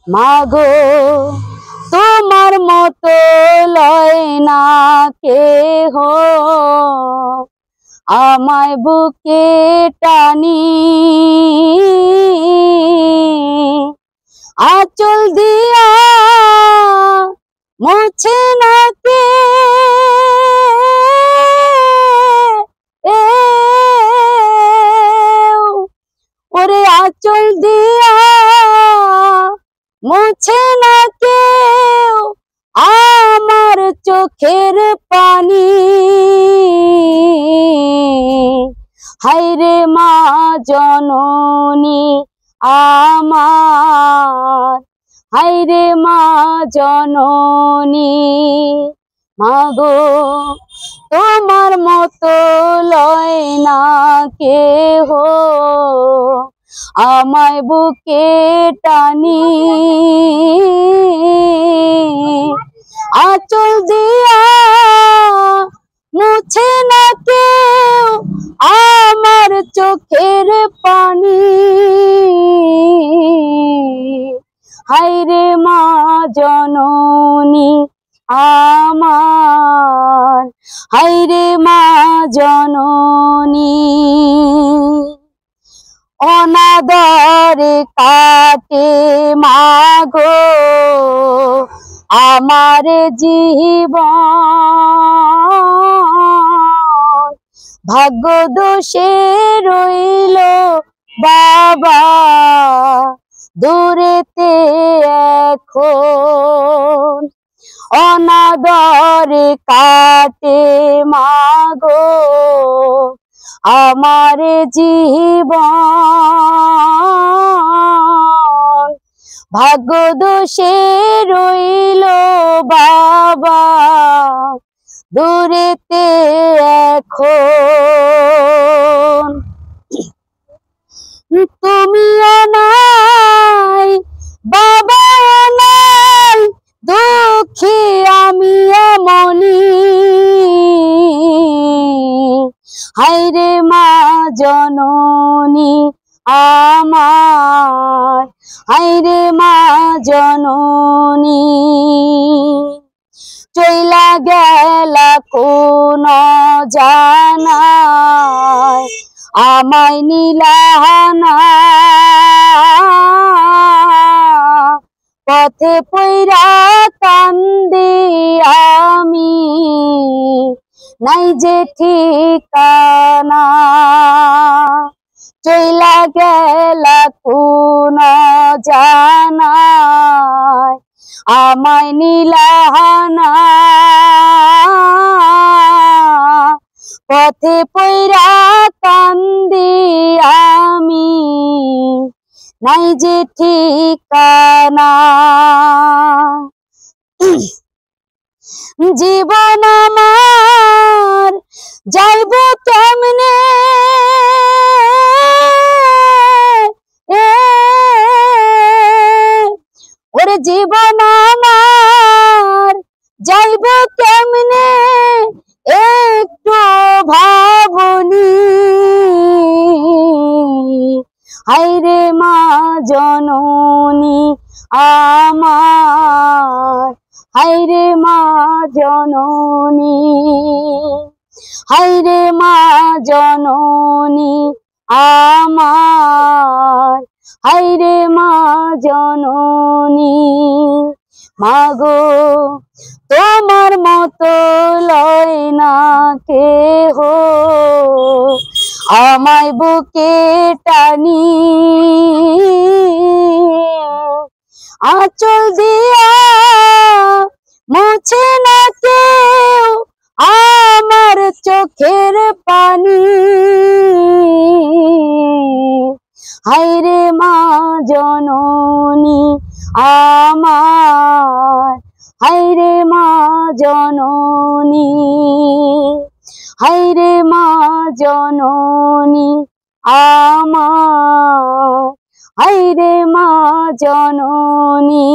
মাগো তোমার মতো লয় না কেহ, আমায় বুকে টানি আঁচল দিয়া মুছে না কে ওরে আঁচল দিয়া মুছে না কেউ আমার চোখের পানি। হায়রে মা জননী আমার, হায়রে মা জননী। মাগো তোমার মতো লয় না কেহ, আমায় বুকে টানি আঁচল দিয়া মুছে না কেউ আমার চোখের পানি। হায়রে মা জননী আমার, হায়রে মা জননী। অনাদরে কাটে মাগো আমার জীবন, ভাগ্য দোষে রইল বাবা দূরেতে এখন। অনাদরে কাটে মাগো আমার জীবন, ভাগ্য দোষে রইল বাবা দূরেতে এখন। তুমিও নাই বাবা নাই দুঃখী আমি এমনি। হায়রে মা জননী আমার, হায়রে মা জননী। চইলা গেলা কোন জানায় আমায় নিলানা, পথে পইরা কান্দি আমি নাই যে ঠিকানা। চইলা গেলা কোন জানায় আমায় নিলানা, পথে পইরা কান্দি আমি নাই যে ঠিকানা। জীবন আমার যাইব কেমনে ওরে জীবন আমার যাইব কেমনে একটু ভাবনি। হায়রে মা জননী আমার, হায়রে মা জননী, হায়রে মা জননী আমার, হায়রে মা জননী। মাগো তোমার মতো লয় না কেহ, আমায় বুকে টানি আঁচল দিয়া মুছে না কেউ আমার চোখের পানি। হায়রে মা জননী আমার, হায়রে মা জননী, হায়রে মা জননী আমার, হায়রে মা জননী।